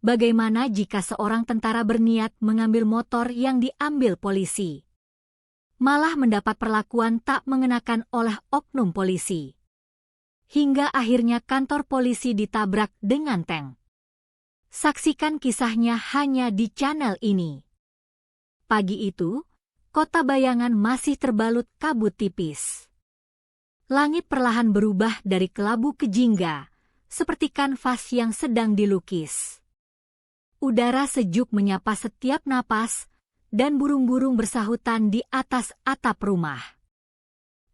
Bagaimana jika seorang tentara berniat mengambil motor yang diambil polisi, malah mendapat perlakuan tak mengenakan oleh oknum polisi, hingga akhirnya kantor polisi ditabrak dengan tank? Saksikan kisahnya hanya di channel ini. Pagi itu, kota bayangan masih terbalut kabut tipis. Langit perlahan berubah dari kelabu ke jingga, seperti kanvas yang sedang dilukis. Udara sejuk menyapa setiap napas, dan burung-burung bersahutan di atas atap rumah.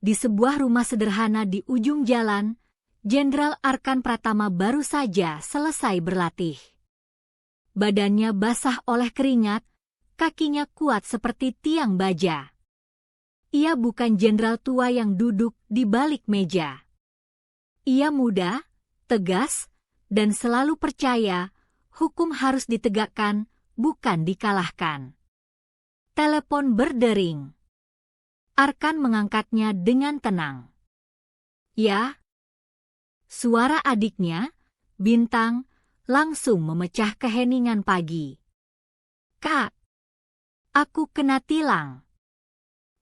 Di sebuah rumah sederhana di ujung jalan, Jenderal Arkan Pratama baru saja selesai berlatih. Badannya basah oleh keringat, kakinya kuat seperti tiang baja. Ia bukan jenderal tua yang duduk di balik meja. Ia muda, tegas, dan selalu percaya hukum harus ditegakkan, bukan dikalahkan. Telepon berdering. Arkan mengangkatnya dengan tenang. Ya? Suara adiknya, Bintang, langsung memecah keheningan pagi. Kak, aku kena tilang.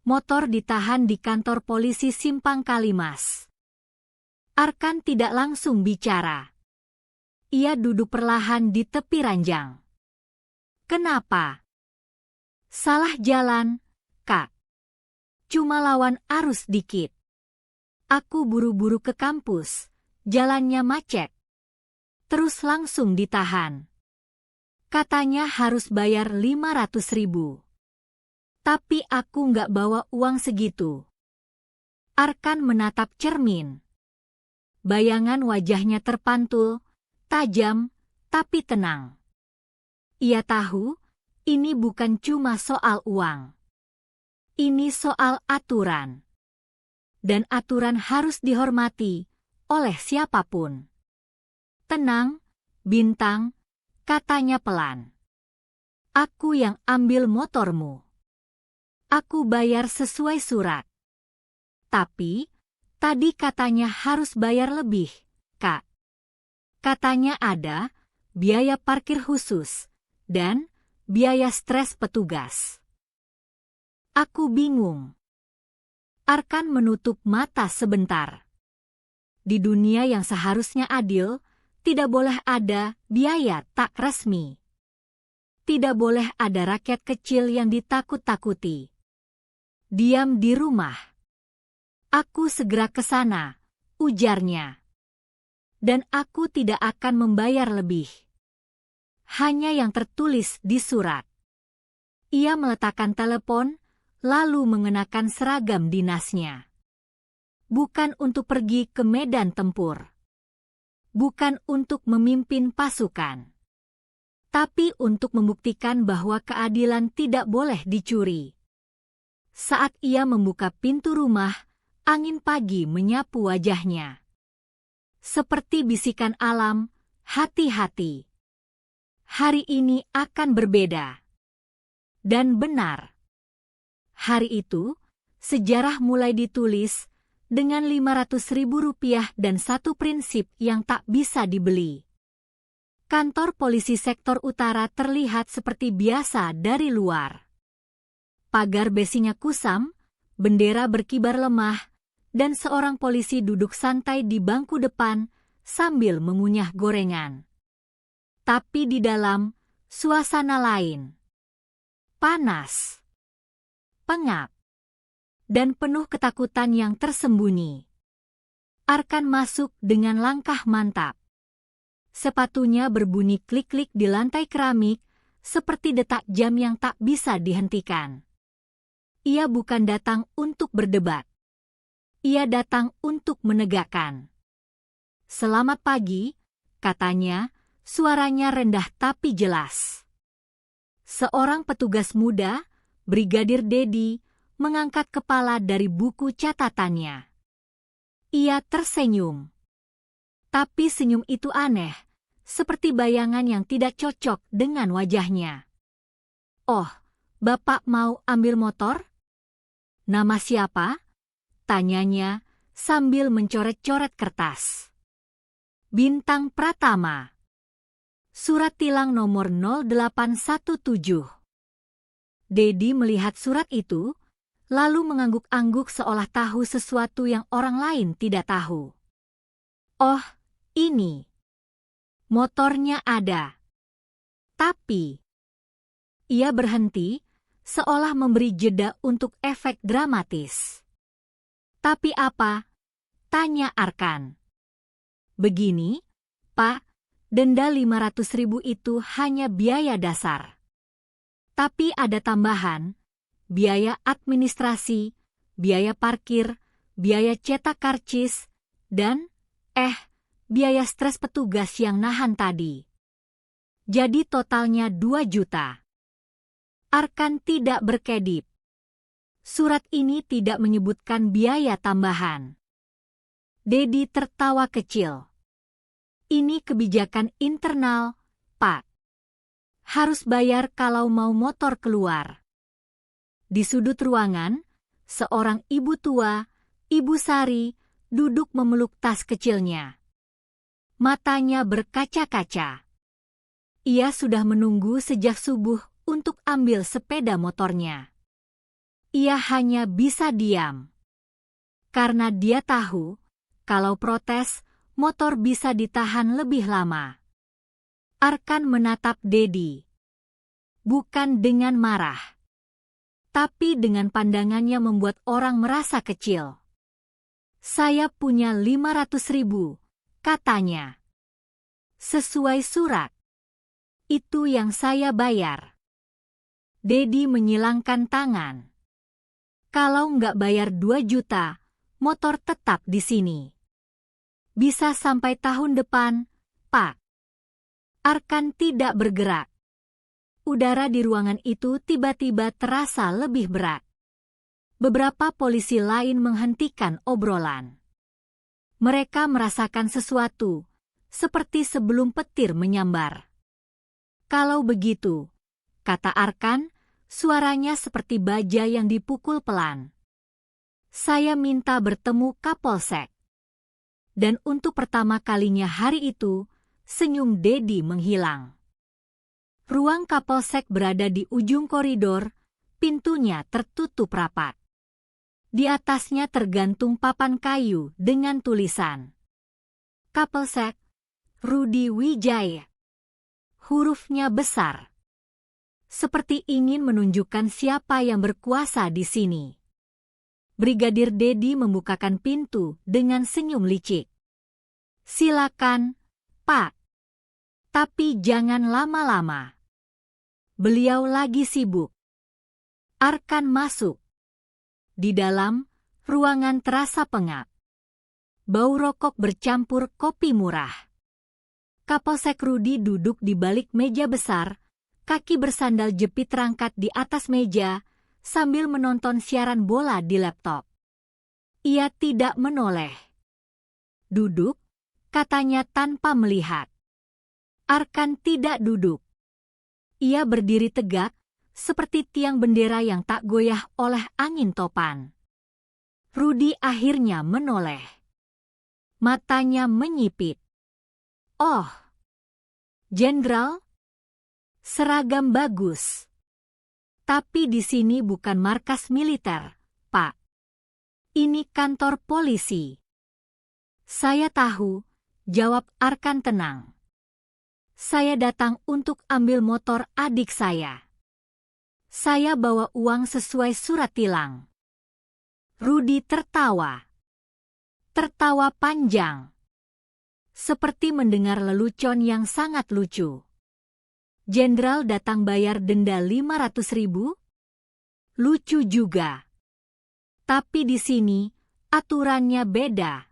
Motor ditahan di kantor polisi Simpang Kalimas. Arkan tidak langsung bicara. Ia duduk perlahan di tepi ranjang. Kenapa? Salah jalan, Kak. Cuma lawan arus dikit. Aku buru-buru ke kampus, jalannya macet. Terus langsung ditahan. Katanya harus bayar 500.000. Tapi aku nggak bawa uang segitu. Arkan menatap cermin. Bayangan wajahnya terpantul, tajam, tapi tenang. Ia tahu, ini bukan cuma soal uang. Ini soal aturan. Dan aturan harus dihormati oleh siapapun. Tenang, Bintang, katanya pelan. Aku yang ambil motormu. Aku bayar sesuai surat. Tapi, tadi katanya harus bayar lebih, Kak. Katanya ada biaya parkir khusus dan biaya stres petugas. Aku bingung. Arkan menutup mata sebentar. Di dunia yang seharusnya adil, tidak boleh ada biaya tak resmi. Tidak boleh ada rakyat kecil yang ditakut-takuti. Diam di rumah. Aku segera ke sana, ujarnya. Dan aku tidak akan membayar lebih. Hanya yang tertulis di surat. Ia meletakkan telepon, lalu mengenakan seragam dinasnya. Bukan untuk pergi ke medan tempur. Bukan untuk memimpin pasukan. Tapi untuk membuktikan bahwa keadilan tidak boleh dicuri. Saat ia membuka pintu rumah, angin pagi menyapu wajahnya. Seperti bisikan alam, hati-hati. Hari ini akan berbeda. Dan benar. Hari itu, sejarah mulai ditulis dengan 500.000 rupiah dan satu prinsip yang tak bisa dibeli. Kantor polisi sektor utara terlihat seperti biasa dari luar. Pagar besinya kusam, bendera berkibar lemah, dan seorang polisi duduk santai di bangku depan sambil mengunyah gorengan. Tapi di dalam, suasana lain. Panas. Pengap. Dan penuh ketakutan yang tersembunyi. Arkan masuk dengan langkah mantap. Sepatunya berbunyi klik-klik di lantai keramik, seperti detak jam yang tak bisa dihentikan. Ia bukan datang untuk berdebat. Ia datang untuk menegakkan. Selamat pagi, katanya, suaranya rendah tapi jelas. Seorang petugas muda, Brigadir Dedi, mengangkat kepala dari buku catatannya. Ia tersenyum. Tapi senyum itu aneh, seperti bayangan yang tidak cocok dengan wajahnya. Oh, Bapak mau ambil motor? Nama siapa? Tanyanya sambil mencoret-coret kertas. Bintang Pratama. Surat tilang nomor 0817. Dedi melihat surat itu, lalu mengangguk-angguk seolah tahu sesuatu yang orang lain tidak tahu. Oh, ini. Motornya ada. Tapi, ia berhenti, seolah memberi jeda untuk efek dramatis. Tapi apa? Tanya Arkan. Begini, Pak, denda 500.000 itu hanya biaya dasar. Tapi ada tambahan, biaya administrasi, biaya parkir, biaya cetak karcis, dan, biaya stres petugas yang nahan tadi. Jadi totalnya 2 juta. Arkan tidak berkedip. Surat ini tidak menyebutkan biaya tambahan. Dedi tertawa kecil. Ini kebijakan internal, Pak. Harus bayar kalau mau motor keluar. Di sudut ruangan, seorang ibu tua, Ibu Sari, duduk memeluk tas kecilnya. Matanya berkaca-kaca. Ia sudah menunggu sejak subuh untuk ambil sepeda motornya. Ia hanya bisa diam. Karena dia tahu, kalau protes, motor bisa ditahan lebih lama. Arkan menatap Dedi. Bukan dengan marah. Tapi dengan pandangannya membuat orang merasa kecil. Saya punya 500.000, katanya. Sesuai surat. Itu yang saya bayar. Dedi menyilangkan tangan. Kalau nggak bayar 2 juta, motor tetap di sini. Bisa sampai tahun depan, Pak. Arkan tidak bergerak. Udara di ruangan itu tiba-tiba terasa lebih berat. Beberapa polisi lain menghentikan obrolan. Mereka merasakan sesuatu, seperti sebelum petir menyambar. Kalau begitu, kata Arkan, suaranya seperti baja yang dipukul pelan. Saya minta bertemu Kapolsek. Dan untuk pertama kalinya hari itu, senyum Dedi menghilang. Ruang Kapolsek berada di ujung koridor, pintunya tertutup rapat. Di atasnya tergantung papan kayu dengan tulisan Kapolsek, Rudi Wijaya. Hurufnya besar. Seperti ingin menunjukkan siapa yang berkuasa di sini. Brigadir Dedi membukakan pintu dengan senyum licik. Silakan, Pak. Tapi jangan lama-lama. Beliau lagi sibuk. Arkan masuk. Di dalam, ruangan terasa pengap. Bau rokok bercampur kopi murah. Kapolsek Rudi duduk di balik meja besar, kaki bersandal jepit rangkat di atas meja, sambil menonton siaran bola di laptop. Ia tidak menoleh. Duduk, katanya tanpa melihat. Arkan tidak duduk. Ia berdiri tegak, seperti tiang bendera yang tak goyah oleh angin topan. Rudi akhirnya menoleh. Matanya menyipit. Oh, Jenderal, seragam bagus. Tapi di sini bukan markas militer, Pak. Ini kantor polisi. Saya tahu, jawab Arkan tenang. Saya datang untuk ambil motor adik saya. Saya bawa uang sesuai surat tilang. Rudi tertawa. Tertawa panjang. Seperti mendengar lelucon yang sangat lucu. Jenderal datang bayar denda 500.000? Lucu juga. Tapi di sini, aturannya beda.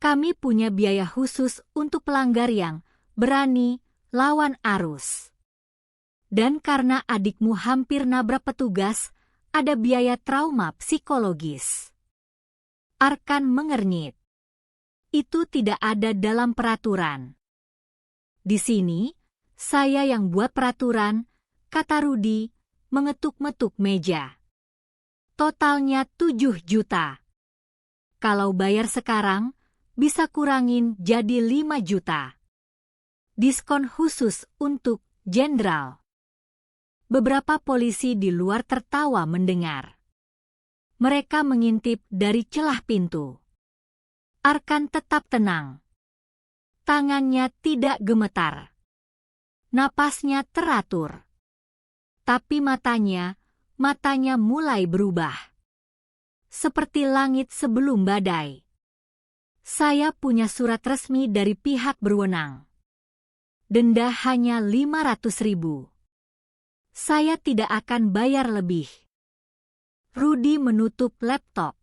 Kami punya biaya khusus untuk pelanggar yang berani lawan arus. Dan karena adikmu hampir nabrak petugas, ada biaya trauma psikologis. Arkan mengernyit. Itu tidak ada dalam peraturan. Di sini, saya yang buat peraturan, kata Rudi, mengetuk-metuk meja. Totalnya 7 juta. Kalau bayar sekarang, bisa kurangin jadi 5 juta. Diskon khusus untuk Jenderal. Beberapa polisi di luar tertawa mendengar. Mereka mengintip dari celah pintu. Arkan tetap tenang. Tangannya tidak gemetar. Napasnya teratur. Tapi matanya mulai berubah. Seperti langit sebelum badai. Saya punya surat resmi dari pihak berwenang. Denda hanya 500.000. Saya tidak akan bayar lebih. Rudy menutup laptop.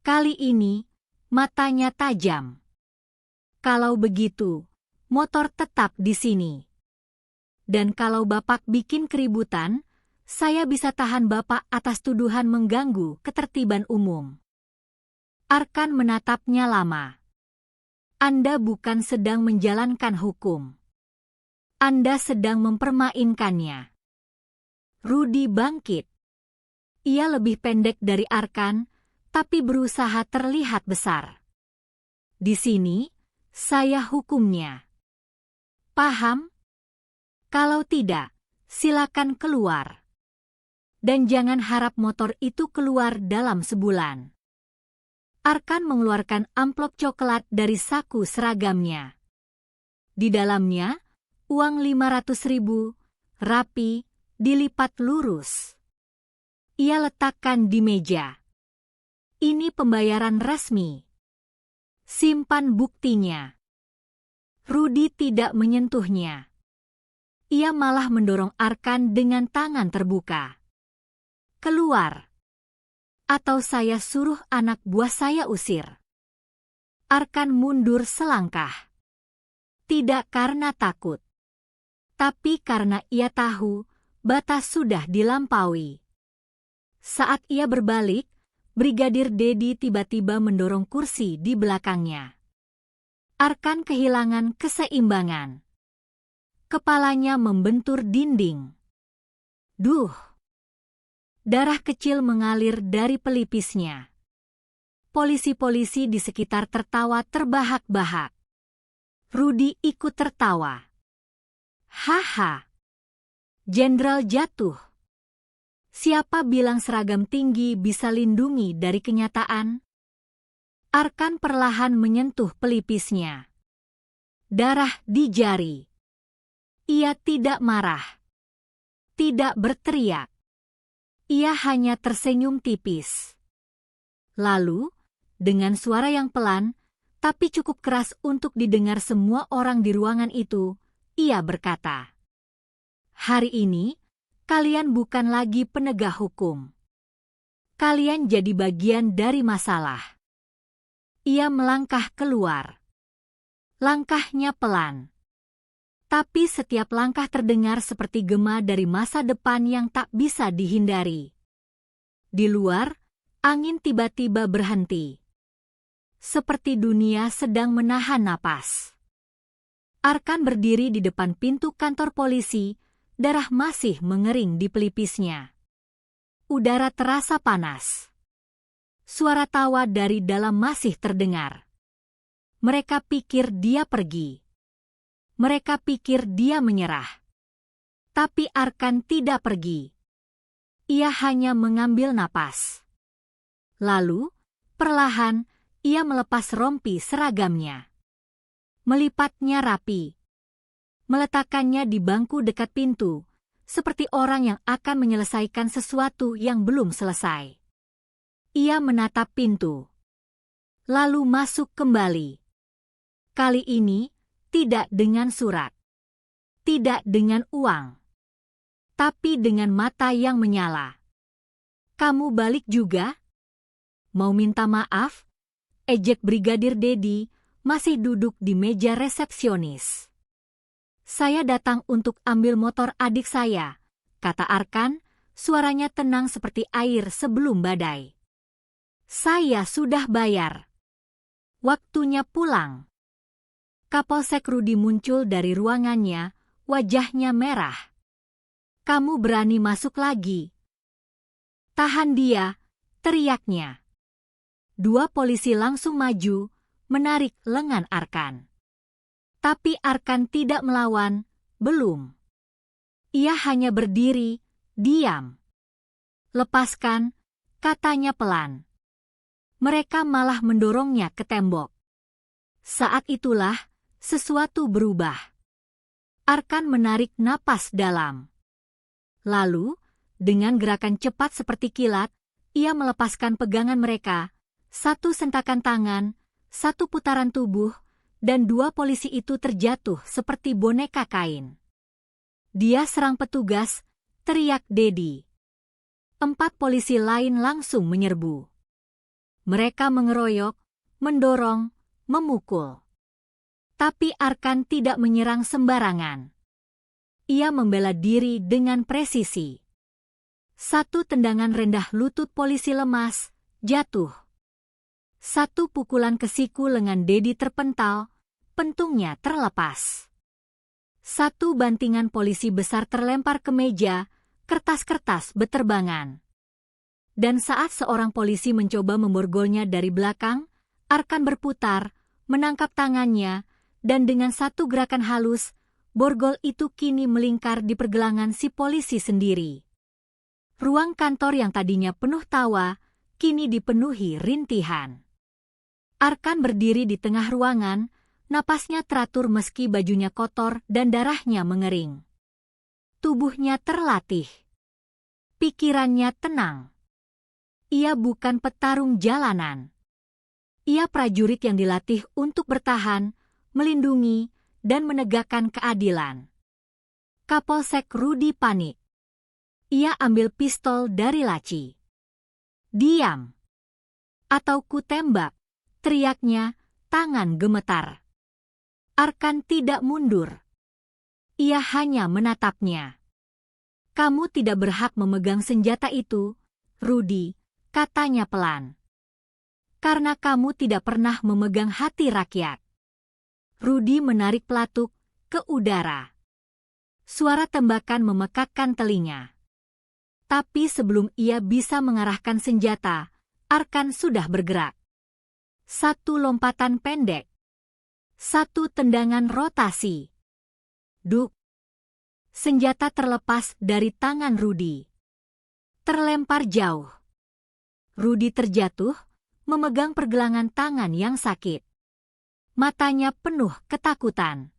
Kali ini, matanya tajam. Kalau begitu, motor tetap di sini. Dan kalau Bapak bikin keributan, saya bisa tahan Bapak atas tuduhan mengganggu ketertiban umum. Arkan menatapnya lama. Anda bukan sedang menjalankan hukum. Anda sedang mempermainkannya. Rudy bangkit. Ia lebih pendek dari Arkan, tapi berusaha terlihat besar. Di sini, saya hukumnya. Paham? Kalau tidak, silakan keluar. Dan jangan harap motor itu keluar dalam sebulan. Arkan mengeluarkan amplop coklat dari saku seragamnya. Di dalamnya, uang 500.000, rapi, dilipat lurus. Ia letakkan di meja. Ini pembayaran resmi. Simpan buktinya. Rudy tidak menyentuhnya. Ia malah mendorong Arkan dengan tangan terbuka. Keluar. Atau saya suruh anak buah saya usir. Arkan mundur selangkah. Tidak karena takut. Tapi karena ia tahu batas sudah dilampaui. Saat ia berbalik, Brigadir Dedi tiba-tiba mendorong kursi di belakangnya. Arkan kehilangan keseimbangan. Kepalanya membentur dinding. Duh! Darah kecil mengalir dari pelipisnya. Polisi-polisi di sekitar tertawa terbahak-bahak. Rudy ikut tertawa. Haha! Jenderal jatuh. Siapa bilang seragam tinggi bisa lindungi dari kenyataan? Arkan perlahan menyentuh pelipisnya. Darah di jari. Ia tidak marah. Tidak berteriak. Ia hanya tersenyum tipis. Lalu, dengan suara yang pelan, tapi cukup keras untuk didengar semua orang di ruangan itu, ia berkata, "Hari ini, kalian bukan lagi penegak hukum. Kalian jadi bagian dari masalah." Ia melangkah keluar. Langkahnya pelan. Tapi setiap langkah terdengar seperti gema dari masa depan yang tak bisa dihindari. Di luar, angin tiba-tiba berhenti. Seperti dunia sedang menahan napas. Arkan berdiri di depan pintu kantor polisi, darah masih mengering di pelipisnya. Udara terasa panas. Suara tawa dari dalam masih terdengar. Mereka pikir dia pergi. Mereka pikir dia menyerah. Tapi Arkan tidak pergi. Ia hanya mengambil napas. Lalu, perlahan, ia melepas rompi seragamnya. Melipatnya rapi. Meletakkannya di bangku dekat pintu, seperti orang yang akan menyelesaikan sesuatu yang belum selesai. Ia menatap pintu. Lalu masuk kembali. Kali ini, tidak dengan surat. Tidak dengan uang. Tapi dengan mata yang menyala. "Kamu balik juga? Mau minta maaf?" ejek Brigadir Dedi, masih duduk di meja resepsionis. "Saya datang untuk ambil motor adik saya," kata Arkan, suaranya tenang seperti air sebelum badai. "Saya sudah bayar. Waktunya pulang." Kapolsek Rudy muncul dari ruangannya, wajahnya merah. "Kamu berani masuk lagi?" "Tahan dia," teriaknya. Dua polisi langsung maju, menarik lengan Arkan. Tapi Arkan tidak melawan, belum. Ia hanya berdiri, diam. Lepaskan, katanya pelan. Mereka malah mendorongnya ke tembok. Saat itulah, sesuatu berubah. Arkan menarik napas dalam. Lalu, dengan gerakan cepat seperti kilat, ia melepaskan pegangan mereka, satu sentakan tangan, satu putaran tubuh, dan dua polisi itu terjatuh seperti boneka kain. Dia serang petugas, teriak Dedi. 4 polisi lain langsung menyerbu. Mereka mengeroyok, mendorong, memukul. Tapi Arkan tidak menyerang sembarangan. Ia membela diri dengan presisi. Satu tendangan rendah lutut polisi lemas, jatuh. Satu pukulan ke siku lengan Dedi terpental, pentungnya terlepas. Satu bantingan polisi besar terlempar ke meja, kertas-kertas beterbangan. Dan saat seorang polisi mencoba memborgolnya dari belakang, Arkan berputar, menangkap tangannya, dan dengan satu gerakan halus, borgol itu kini melingkar di pergelangan si polisi sendiri. Ruang kantor yang tadinya penuh tawa, kini dipenuhi rintihan. Arkan berdiri di tengah ruangan, napasnya teratur meski bajunya kotor dan darahnya mengering. Tubuhnya terlatih. Pikirannya tenang. Ia bukan petarung jalanan. Ia prajurit yang dilatih untuk bertahan, melindungi, dan menegakkan keadilan. Kapolsek Rudi panik. Ia ambil pistol dari laci. Diam. Atau kutembak, teriaknya, tangan gemetar. Arkan tidak mundur. Ia hanya menatapnya. Kamu tidak berhak memegang senjata itu, Rudi, katanya pelan. Karena kamu tidak pernah memegang hati rakyat. Rudi menarik pelatuk ke udara. Suara tembakan memekakkan telinga. Tapi sebelum ia bisa mengarahkan senjata, Arkan sudah bergerak. Satu lompatan pendek. Satu tendangan rotasi. Duk. Senjata terlepas dari tangan Rudi. Terlempar jauh. Rudi terjatuh, memegang pergelangan tangan yang sakit. Matanya penuh ketakutan.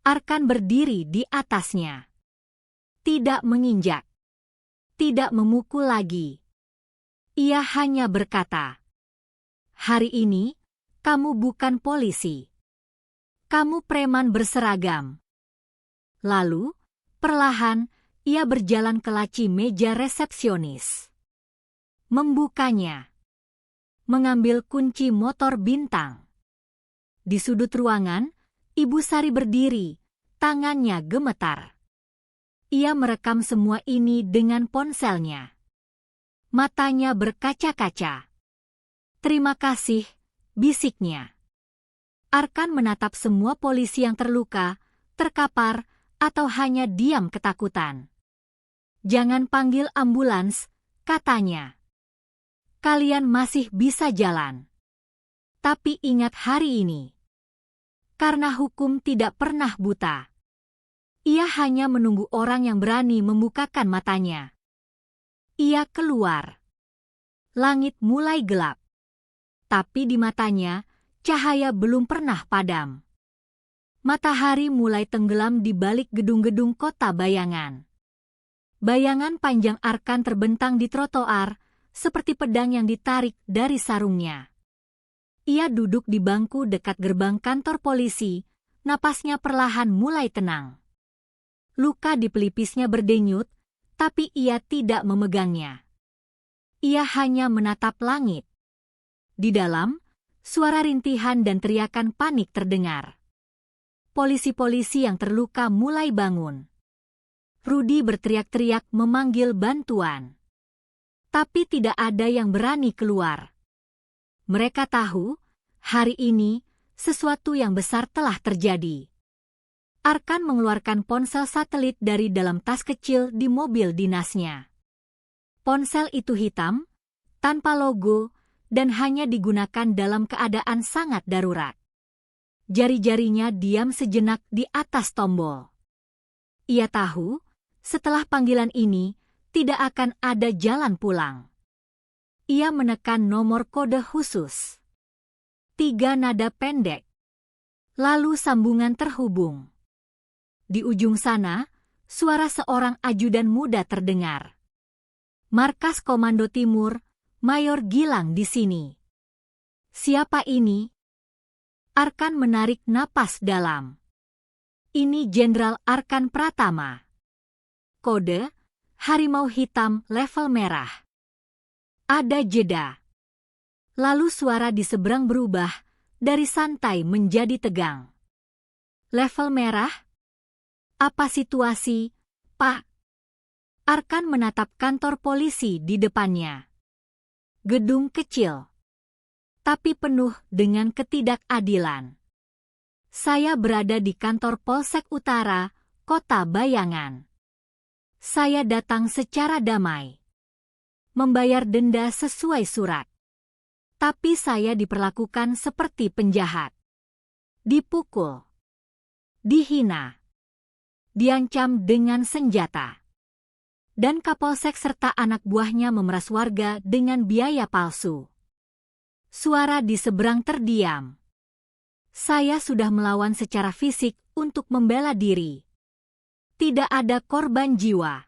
Arkan berdiri di atasnya. Tidak menginjak. Tidak memukul lagi. Ia hanya berkata, "Hari ini, kamu bukan polisi. Kamu preman berseragam." Lalu, perlahan, ia berjalan ke laci meja resepsionis. Membukanya. Mengambil kunci motor Bintang. Di sudut ruangan, Ibu Sari berdiri, tangannya gemetar. Ia merekam semua ini dengan ponselnya. Matanya berkaca-kaca. "Terima kasih," bisiknya. Arkan menatap semua polisi yang terluka, terkapar, atau hanya diam ketakutan. "Jangan panggil ambulans," katanya. "Kalian masih bisa jalan. Tapi ingat hari ini. Karena hukum tidak pernah buta. Ia hanya menunggu orang yang berani membukakan matanya." Ia keluar. Langit mulai gelap. Tapi di matanya, cahaya belum pernah padam. Matahari mulai tenggelam di balik gedung-gedung kota bayangan. Bayangan panjang Arkan terbentang di trotoar, seperti pedang yang ditarik dari sarungnya. Ia duduk di bangku dekat gerbang kantor polisi, napasnya perlahan mulai tenang. Luka di pelipisnya berdenyut, tapi ia tidak memegangnya. Ia hanya menatap langit. Di dalam, suara rintihan dan teriakan panik terdengar. Polisi-polisi yang terluka mulai bangun. Rudi berteriak-teriak memanggil bantuan. Tapi tidak ada yang berani keluar. Mereka tahu, hari ini, sesuatu yang besar telah terjadi. Arkan mengeluarkan ponsel satelit dari dalam tas kecil di mobil dinasnya. Ponsel itu hitam, tanpa logo, dan hanya digunakan dalam keadaan sangat darurat. Jari-jarinya diam sejenak di atas tombol. Ia tahu, setelah panggilan ini, tidak akan ada jalan pulang. Ia menekan nomor kode khusus. 3 nada pendek. Lalu sambungan terhubung. Di ujung sana, suara seorang ajudan muda terdengar. Markas Komando Timur, Mayor Gilang di sini. Siapa ini? Arkan menarik napas dalam. Ini Jenderal Arkan Pratama. Kode, Harimau Hitam level merah. Ada jeda. Lalu suara di seberang berubah, dari santai menjadi tegang. Level merah? Apa situasi, Pak? Arkan menatap kantor polisi di depannya. Gedung kecil, tapi penuh dengan ketidakadilan. Saya berada di kantor Polsek Utara, Kota Bayangan. Saya datang secara damai. Membayar denda sesuai surat. Tapi saya diperlakukan seperti penjahat. Dipukul. Dihina. Diancam dengan senjata. Dan Kapolsek serta anak buahnya memeras warga dengan biaya palsu. Suara di seberang terdiam. Saya sudah melawan secara fisik untuk membela diri. Tidak ada korban jiwa.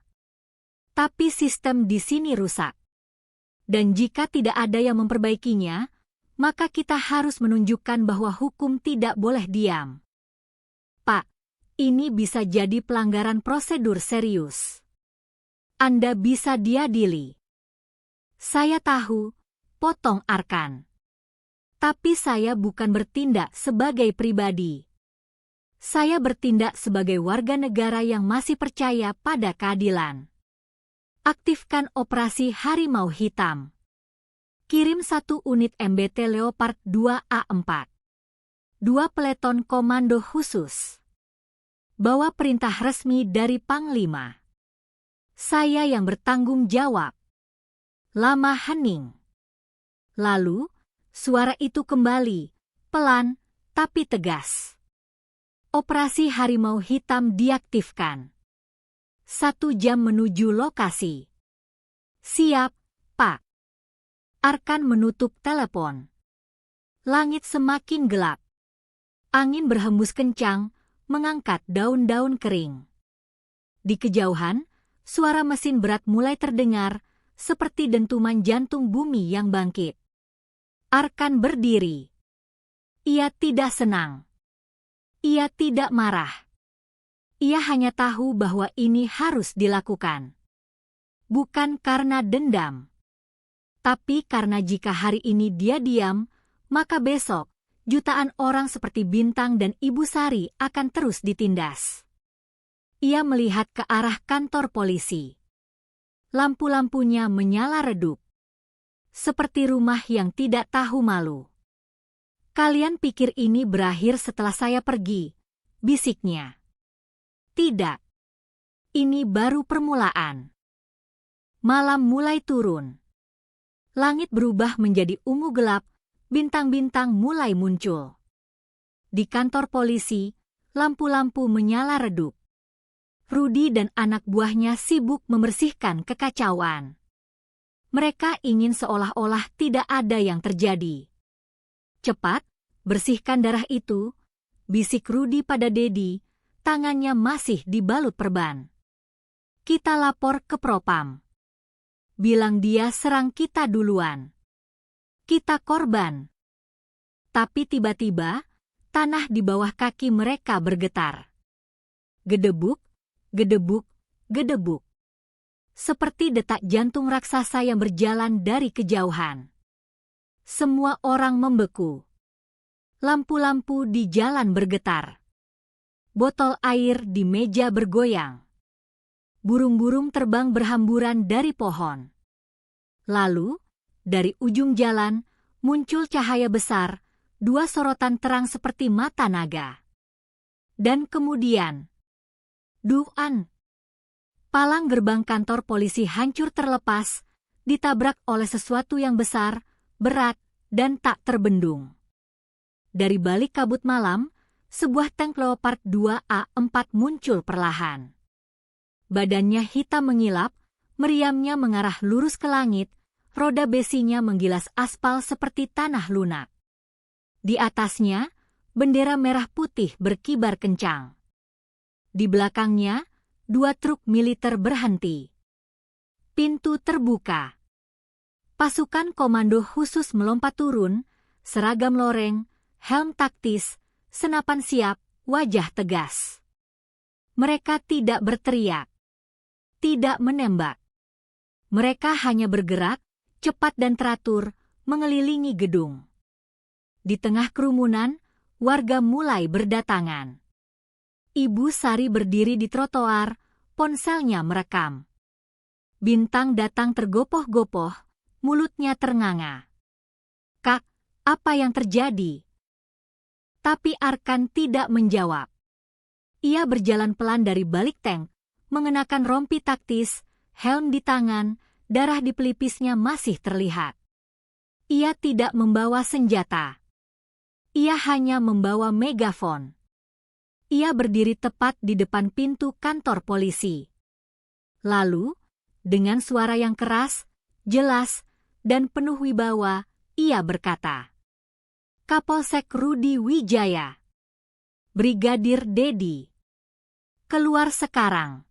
Tapi sistem di sini rusak. Dan jika tidak ada yang memperbaikinya, maka kita harus menunjukkan bahwa hukum tidak boleh diam. Pak, ini bisa jadi pelanggaran prosedur serius. Anda bisa diadili. Saya tahu, potong Arkan. Tapi saya bukan bertindak sebagai pribadi. Saya bertindak sebagai warga negara yang masih percaya pada keadilan. Aktifkan operasi Harimau Hitam. Kirim 1 unit MBT Leopard 2A4. 2 peleton komando khusus. Bawa perintah resmi dari Panglima. Saya yang bertanggung jawab. Lama hening. Lalu, suara itu kembali, pelan, tapi tegas. Operasi Harimau Hitam diaktifkan. 1 jam menuju lokasi. Siap, Pak. Arkan menutup telepon. Langit semakin gelap. Angin berhembus kencang, mengangkat daun-daun kering. Di kejauhan, suara mesin berat mulai terdengar, seperti dentuman jantung bumi yang bangkit. Arkan berdiri. Ia tidak senang. Ia tidak marah. Ia hanya tahu bahwa ini harus dilakukan. Bukan karena dendam. Tapi karena jika hari ini dia diam, maka besok, jutaan orang seperti Bintang dan Ibu Sari akan terus ditindas. Ia melihat ke arah kantor polisi. Lampu-lampunya menyala redup. Seperti rumah yang tidak tahu malu. Kalian pikir ini berakhir setelah saya pergi, bisiknya. Tidak. Ini baru permulaan. Malam mulai turun. Langit berubah menjadi ungu gelap, bintang-bintang mulai muncul. Di kantor polisi, lampu-lampu menyala redup. Rudi dan anak buahnya sibuk membersihkan kekacauan. Mereka ingin seolah-olah tidak ada yang terjadi. Cepat, bersihkan darah itu, bisik Rudi pada Dedi, tangannya masih dibalut perban. Kita lapor ke Propam. Bilang dia serang kita duluan. Kita korban. Tapi tiba-tiba, tanah di bawah kaki mereka bergetar. Gedebuk, gedebuk, gedebuk. Seperti detak jantung raksasa yang berjalan dari kejauhan. Semua orang membeku. Lampu-lampu di jalan bergetar. Botol air di meja bergoyang. Burung-burung terbang berhamburan dari pohon. Lalu, dari ujung jalan, muncul cahaya besar, 2 sorotan terang seperti mata naga. Dan kemudian, duan. Palang gerbang kantor polisi hancur terlepas, ditabrak oleh sesuatu yang besar, berat, dan tak terbendung. dari balik kabut malam, sebuah tank Leopard 2A4 muncul perlahan. Badannya hitam mengilap, meriamnya mengarah lurus ke langit, roda besinya menggilas aspal seperti tanah lunak. Di atasnya, bendera merah putih berkibar kencang. Di belakangnya, 2 truk militer berhenti. Pintu terbuka. Pasukan komando khusus melompat turun, seragam loreng, helm taktis, senapan siap, wajah tegas. Mereka tidak berteriak, tidak menembak. Mereka hanya bergerak, cepat dan teratur, mengelilingi gedung. Di tengah kerumunan, warga mulai berdatangan. Ibu Sari berdiri di trotoar, ponselnya merekam. Bintang datang tergopoh-gopoh, mulutnya ternganga. "Kak, apa yang terjadi?" Tapi Arkan tidak menjawab. Ia berjalan pelan dari balik tank, mengenakan rompi taktis, helm di tangan, darah di pelipisnya masih terlihat. Ia tidak membawa senjata. Ia hanya membawa megafon. Ia berdiri tepat di depan pintu kantor polisi. Lalu, dengan suara yang keras, jelas, dan penuh wibawa, ia berkata, "Kapolsek Rudi Wijaya, Brigadir Dedi, keluar sekarang.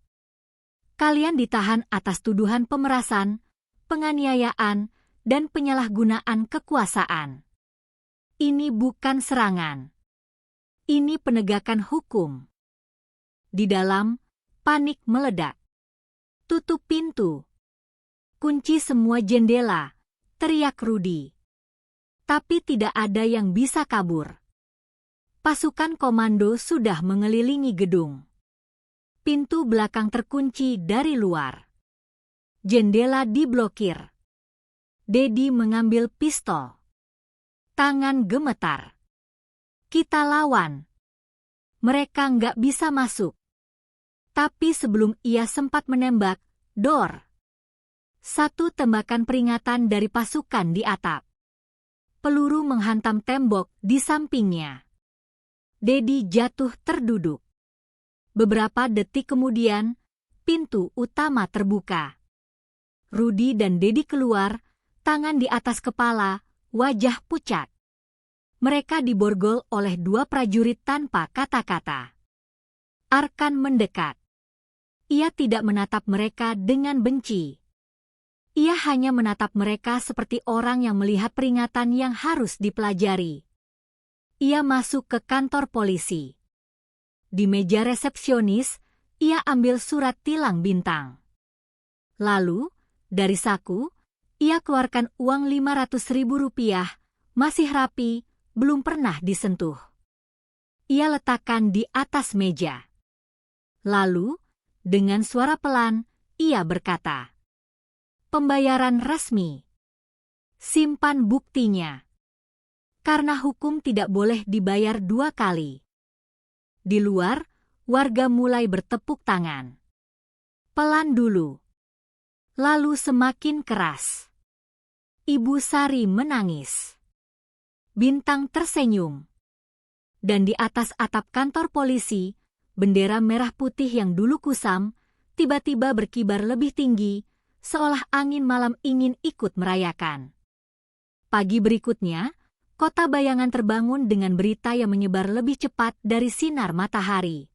Kalian ditahan atas tuduhan pemerasan, penganiayaan, dan penyalahgunaan kekuasaan. Ini bukan serangan. Ini penegakan hukum." Di dalam, panik meledak. "Tutup pintu. Kunci semua jendela," teriak Rudi. Tapi tidak ada yang bisa kabur. Pasukan komando sudah mengelilingi gedung. Pintu belakang terkunci dari luar. Jendela diblokir. Dedi mengambil pistol. Tangan gemetar. "Kita lawan. Mereka nggak bisa masuk." Tapi sebelum ia sempat menembak, dor! Satu tembakan peringatan dari pasukan di atap. Peluru menghantam tembok di sampingnya. Dedi jatuh terduduk. Beberapa detik kemudian, pintu utama terbuka. Rudi dan Dedi keluar, tangan di atas kepala, wajah pucat. Mereka diborgol oleh 2 prajurit tanpa kata-kata. Arkan mendekat. Ia tidak menatap mereka dengan benci. Ia hanya menatap mereka seperti orang yang melihat peringatan yang harus dipelajari. Ia masuk ke kantor polisi. Di meja resepsionis, ia ambil surat tilang bintang. Lalu, dari saku, ia keluarkan uang Rp500.000, masih rapi, belum pernah disentuh. Ia letakkan di atas meja. Lalu, dengan suara pelan, ia berkata, "Pembayaran resmi. Simpan buktinya. Karena hukum tidak boleh dibayar 2 kali." Di luar, warga mulai bertepuk tangan. Pelan dulu. Lalu semakin keras. Ibu Sari menangis. Bintang tersenyum. Dan di atas atap kantor polisi, bendera merah putih yang dulu kusam, tiba-tiba berkibar lebih tinggi, seolah angin malam ingin ikut merayakan. Pagi berikutnya, kota bayangan terbangun dengan berita yang menyebar lebih cepat dari sinar matahari.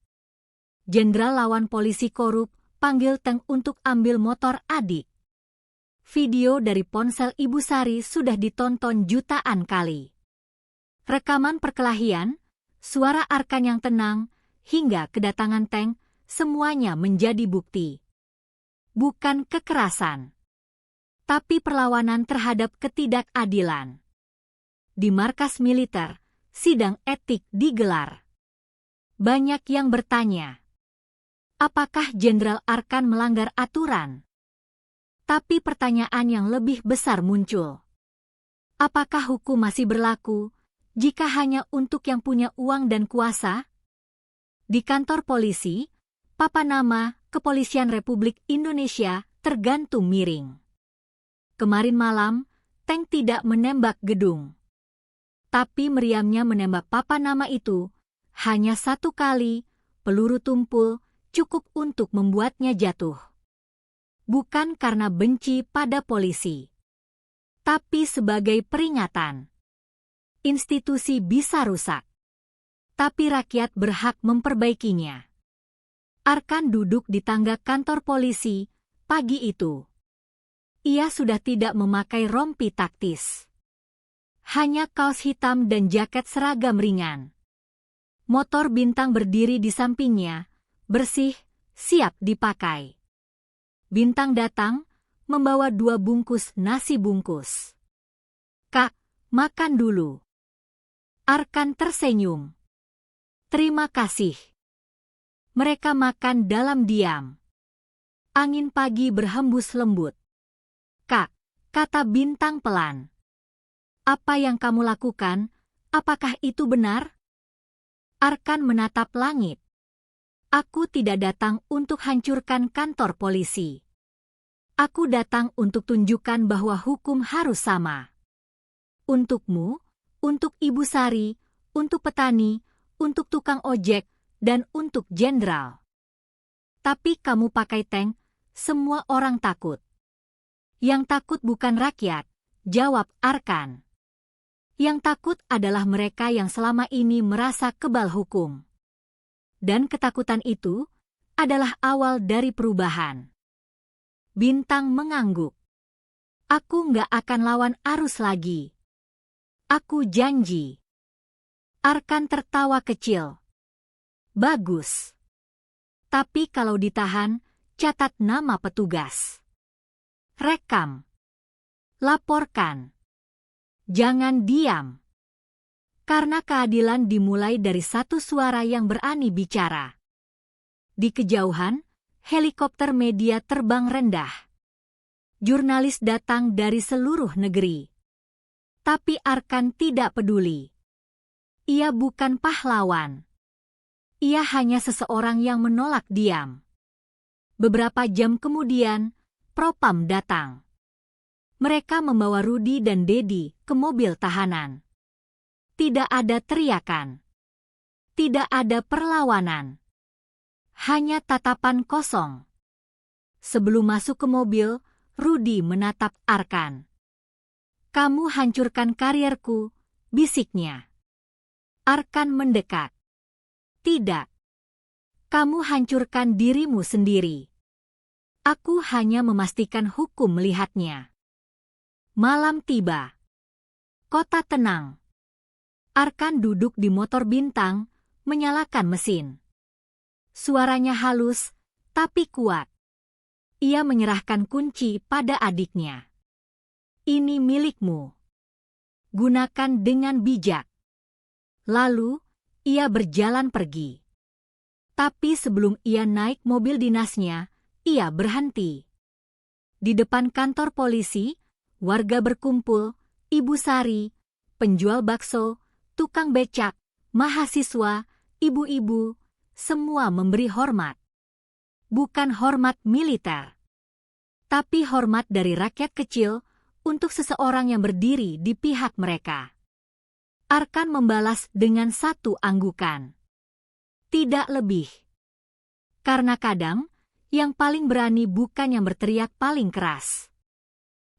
Jenderal lawan polisi korup, panggil tank untuk ambil motor adik. Video dari ponsel Ibu Sari sudah ditonton jutaan kali. Rekaman perkelahian, suara Arkan yang tenang, hingga kedatangan tank, semuanya menjadi bukti. Bukan kekerasan, tapi perlawanan terhadap ketidakadilan. Di markas militer, sidang etik digelar. Banyak yang bertanya, apakah Jenderal Arkan melanggar aturan? Tapi pertanyaan yang lebih besar muncul. Apakah hukum masih berlaku jika hanya untuk yang punya uang dan kuasa? Di kantor polisi, papan nama Kepolisian Republik Indonesia tergantung miring. Kemarin malam, tank tidak menembak gedung. Tapi meriamnya menembak papan nama itu. Hanya satu kali, peluru tumpul cukup untuk membuatnya jatuh. Bukan karena benci pada polisi, tapi sebagai peringatan. Institusi bisa rusak, tapi rakyat berhak memperbaikinya. Arkan duduk di tangga kantor polisi pagi itu. Ia sudah tidak memakai rompi taktis. Hanya kaos hitam dan jaket seragam ringan. Motor Bintang berdiri di sampingnya, bersih, siap dipakai. Bintang datang, membawa 2 bungkus nasi bungkus. "Kak, makan dulu." Arkan tersenyum. "Terima kasih." Mereka makan dalam diam. Angin pagi berhembus lembut. "Kak," kata Bintang pelan. "Apa yang kamu lakukan, apakah itu benar?" Arkan menatap langit. "Aku tidak datang untuk hancurkan kantor polisi. Aku datang untuk tunjukkan bahwa hukum harus sama. Untukmu, untuk Ibu Sari, untuk petani, untuk tukang ojek, dan untuk jenderal. Tapi kamu pakai tank, semua orang takut." "Yang takut bukan rakyat," jawab Arkan. "Yang takut adalah mereka yang selama ini merasa kebal hukum. Dan ketakutan itu adalah awal dari perubahan." Bintang mengangguk. "Aku nggak akan lawan arus lagi. Aku janji." Arkan tertawa kecil. "Bagus. Tapi kalau ditahan, catat nama petugas. Rekam. Laporkan. Jangan diam. Karena keadilan dimulai dari satu suara yang berani bicara." Di kejauhan, helikopter media terbang rendah. Jurnalis datang dari seluruh negeri. Tapi Arkan tidak peduli. Ia bukan pahlawan. Ia hanya seseorang yang menolak diam. Beberapa jam kemudian, Propam datang. Mereka membawa Rudi dan Dedi ke mobil tahanan. Tidak ada teriakan. Tidak ada perlawanan. Hanya tatapan kosong. Sebelum masuk ke mobil, Rudi menatap Arkan. "Kamu hancurkan karierku," bisiknya. Arkan mendekat. "Tidak. Kamu hancurkan dirimu sendiri. Aku hanya memastikan hukum melihatnya." Malam tiba. Kota tenang. Arkan duduk di motor Bintang, menyalakan mesin. Suaranya halus, tapi kuat. Ia menyerahkan kunci pada adiknya. "Ini milikmu. Gunakan dengan bijak." Lalu, ia berjalan pergi. Tapi sebelum ia naik mobil dinasnya, ia berhenti. Di depan kantor polisi, warga berkumpul, Ibu Sari, penjual bakso, tukang becak, mahasiswa, ibu-ibu, semua memberi hormat. Bukan hormat militer, tapi hormat dari rakyat kecil untuk seseorang yang berdiri di pihak mereka. Arkan membalas dengan satu anggukan. Tidak lebih. Karena kadang, yang paling berani bukan yang berteriak paling keras,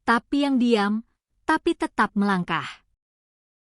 tapi yang diam, tapi tetap melangkah.